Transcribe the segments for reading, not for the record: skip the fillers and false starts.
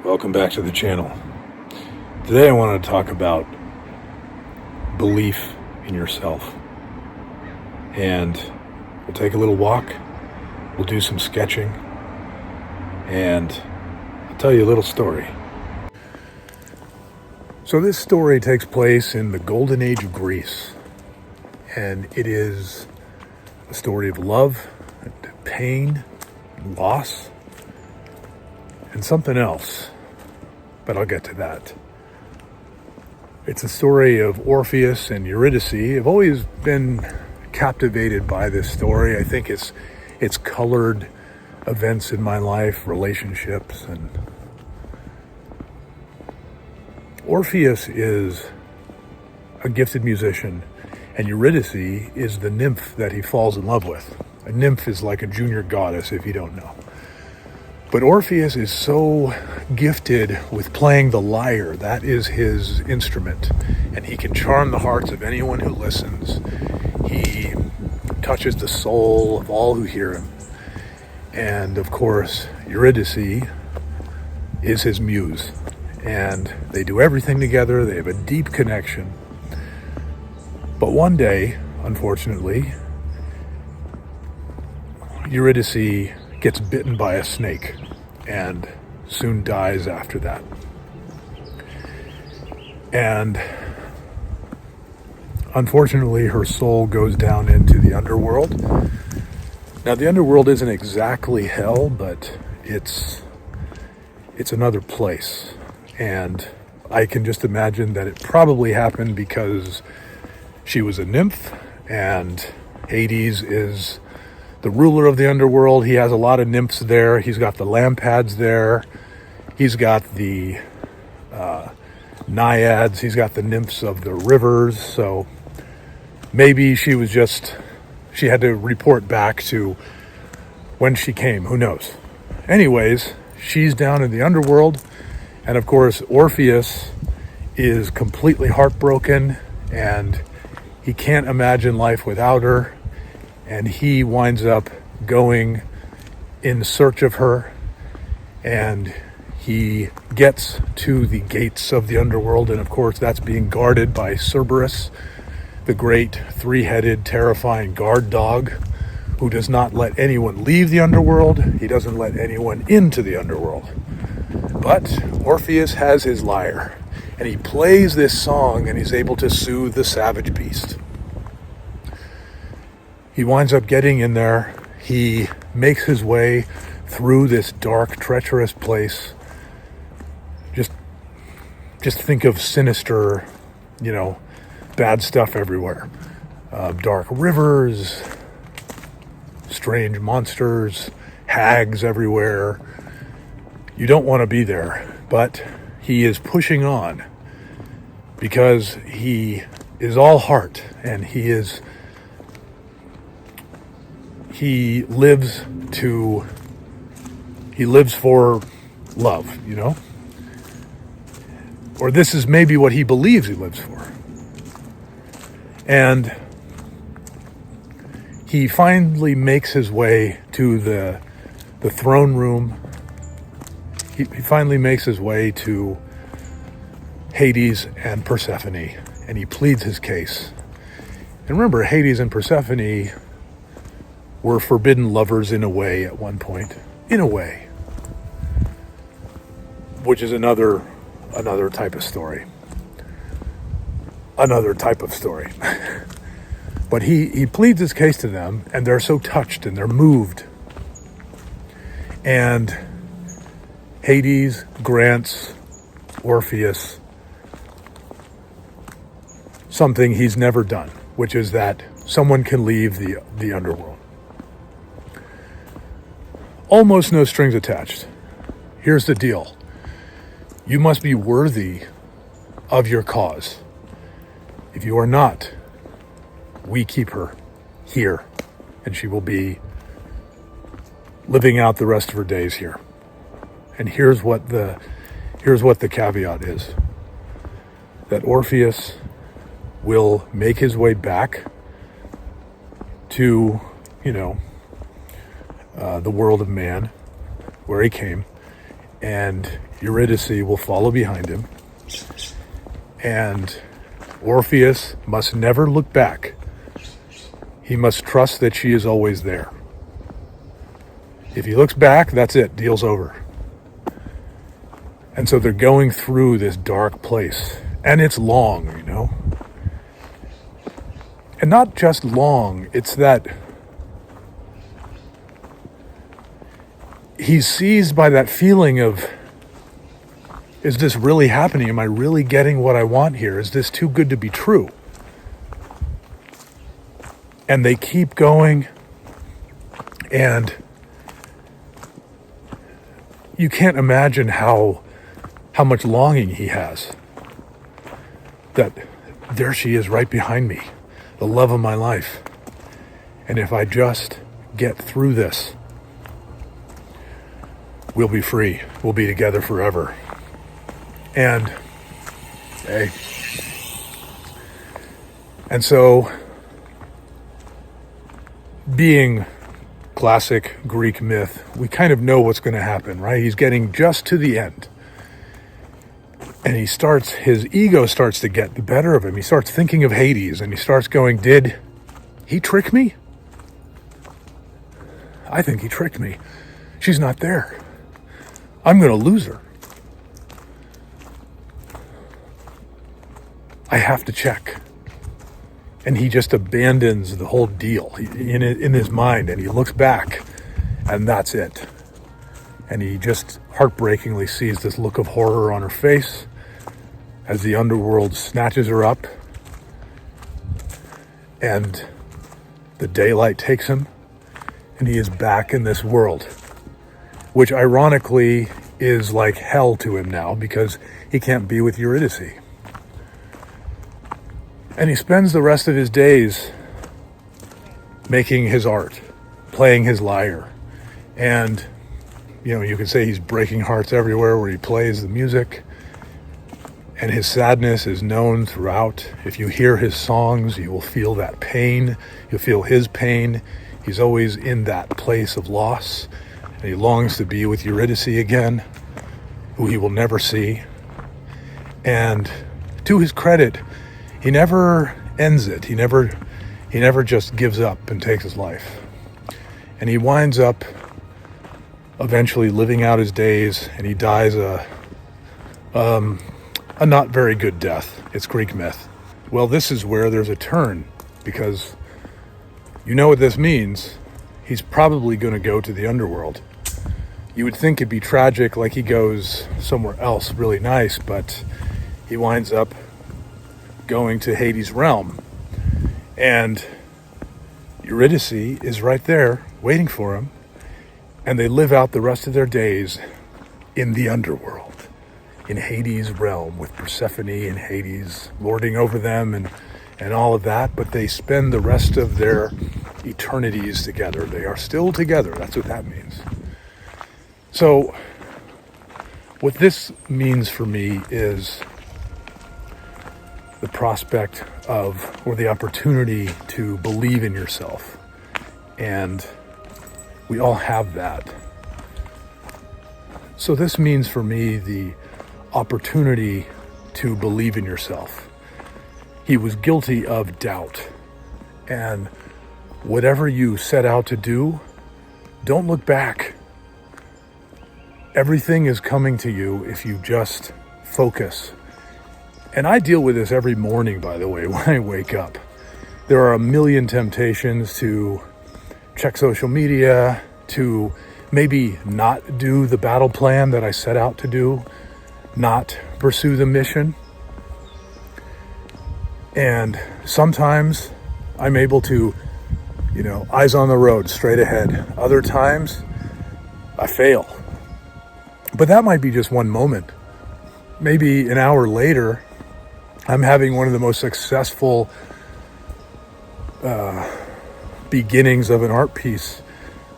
welcome back to the channel. Today I want to talk about belief in yourself. And we'll take a little walk, we'll do some sketching, and I'll tell you a little story. So this story takes place in the golden age of Greece, and it is a story of love, and pain, and loss, and something else, but I'll get to that. It's a story of Orpheus and Eurydice. I've always been captivated by this story. I think it's colored events in my life, relationships, and Orpheus is a gifted musician, and Eurydice is the nymph that he falls in love with. A nymph is like a junior goddess, if you don't know. But Orpheus is so gifted with playing the lyre. That is his instrument, and he can charm the hearts of anyone who listens. He touches the soul of all who hear him. And of course, Eurydice is his muse, and they do everything together. They have a deep connection. But one day, unfortunately, Eurydice gets bitten by a snake and soon dies after that. And unfortunately, her soul goes down into the underworld. Now, the underworld isn't exactly hell, but it's another place. And I can just imagine that it probably happened because she was a nymph, and Hades is the ruler of the underworld. He has a lot of nymphs there. He's got the lampads there. He's got the naiads. He's got the nymphs of the rivers. So maybe she had to report back to when she came. Who knows? Anyways, she's down in the underworld. And of course, Orpheus is completely heartbroken, and he can't imagine life without her. And he winds up going in search of her, and he gets to the gates of the underworld, and of course that's being guarded by Cerberus, the great three-headed, terrifying guard dog, who does not let anyone leave the underworld. He doesn't let anyone into the underworld. But Orpheus has his lyre, and he plays this song, and he's able to soothe the savage beast. He winds up getting in there. He makes his way through this dark, treacherous place. Just think of sinister, bad stuff everywhere. Dark rivers, strange monsters, hags everywhere. You don't want to be there, but he is pushing on because he is all heart, and he lives for love, or this is maybe what he believes he lives for. And he finally makes his way to the throne room. He finally makes his way to Hades and Persephone, and he pleads his case. And remember, Hades and Persephone were forbidden lovers in a way at one point. In a way. Which is another type of story. Another type of story. But he pleads his case to them, and they're so touched and they're moved. And Hades grants Orpheus something he's never done, which is that someone can leave the underworld. Almost no strings attached. Here's the deal. You must be worthy of your cause. If you are not, we keep her here, and she will be living out the rest of her days here. And here's what the caveat is. That Orpheus will make his way back to, the world of man, where he came, and Eurydice will follow behind him. And Orpheus must never look back. He must trust that she is always there. If he looks back, that's it, deal's over. And so they're going through this dark place. And it's long, you know. And not just long, it's that he's seized by that feeling of, is this really happening? Am I really getting what I want here? Is this too good to be true? And they keep going, and you can't imagine how much longing he has. That there she is right behind me, the love of my life. And if I just get through this, we'll be free. We'll be together forever. And, hey. And so, being classic Greek myth, we kind of know what's going to happen, right? He's getting just to the end. And his ego starts to get the better of him. He starts thinking of Hades, and he starts going, did he trick me? I think he tricked me. She's not there. I'm going to lose her. I have to check. And he just abandons the whole deal in his mind, and he looks back, and that's it. And he just heartbreakingly sees this look of horror on her face as the underworld snatches her up, and the daylight takes him, and he is back in this world, which ironically is like hell to him now because he can't be with Eurydice. And he spends the rest of his days making his art, playing his lyre. And, you know, you could say he's breaking hearts everywhere where he plays the music. And his sadness is known throughout. If you hear his songs, you will feel that pain. You'll feel his pain. He's always in that place of loss. And he longs to be with Eurydice again, who he will never see. And to his credit, he never ends it. He never just gives up and takes his life. And he winds up eventually living out his days, and he dies a not very good death. It's Greek myth. Well, this is where there's a turn, because you know what this means. He's probably going to go to the underworld. You would think it'd be tragic, like he goes somewhere else really nice, but he winds up going to Hades' realm. And Eurydice is right there waiting for him, and they live out the rest of their days in the underworld, in Hades' realm, with Persephone and Hades lording over them and all of that, but they spend the rest of their eternities together. They are still together. That's what that means. So what this means for me is the prospect of, or the opportunity to believe in yourself. And we all have that. So this means for me the opportunity to believe in yourself. He was guilty of doubt. And whatever you set out to do, don't look back. Everything is coming to you if you just focus. And I deal with this every morning, by the way, when I wake up. There are a million temptations to check social media, to maybe not do the battle plan that I set out to do, not pursue the mission. And sometimes I'm able to, eyes on the road, straight ahead. Other times I fail. But that might be just one moment. Maybe an hour later, I'm having one of the most successful beginnings of an art piece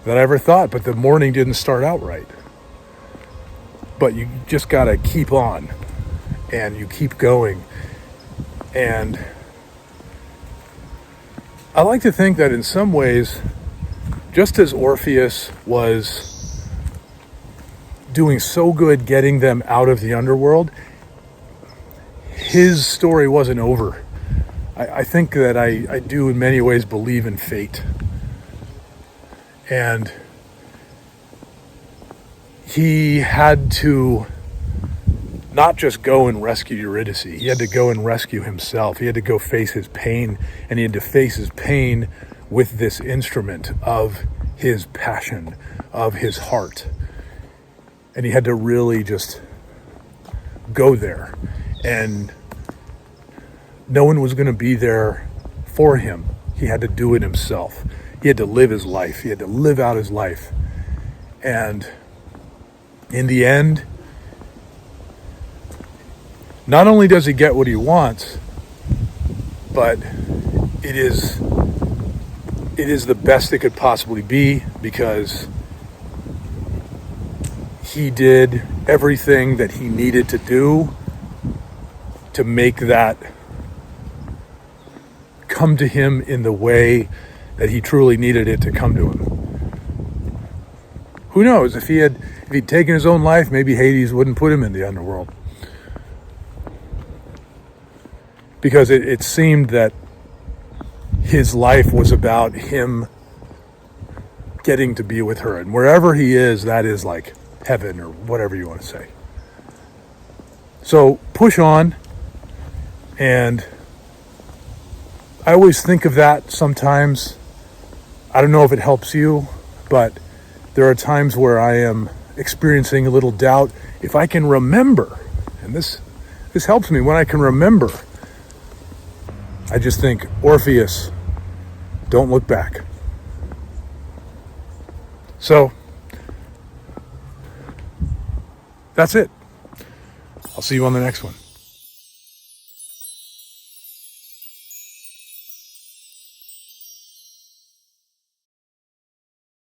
that I ever thought, but the morning didn't start out right. But you just got to keep on, and you keep going. And I like to think that in some ways, just as Orpheus was doing so good getting them out of the underworld, his story wasn't over. I think that I do in many ways believe in fate. And he had to not just go and rescue Eurydice. He had to go and rescue himself. He had to go face his pain, and he had to face his pain with this instrument of his passion, of his heart. And he had to really just go there. And no one was going to be there for him. He had to do it himself. He had to live his life. He had to live out his life. And in the end, not only does he get what he wants, but it is the best it could possibly be, because he did everything that he needed to do to make that come to him in the way that he truly needed it to come to him. Who knows, if he'd taken his own life, maybe Hades wouldn't put him in the underworld. Because it seemed that his life was about him getting to be with her. And wherever he is, that is like heaven, or whatever you want to say. So push on. And I always think of that sometimes. I don't know if it helps you, but there are times where I am experiencing a little doubt. If I can remember, and this helps me when I can remember, I just think, Orpheus, don't look back. So, that's it. I'll see you on the next one.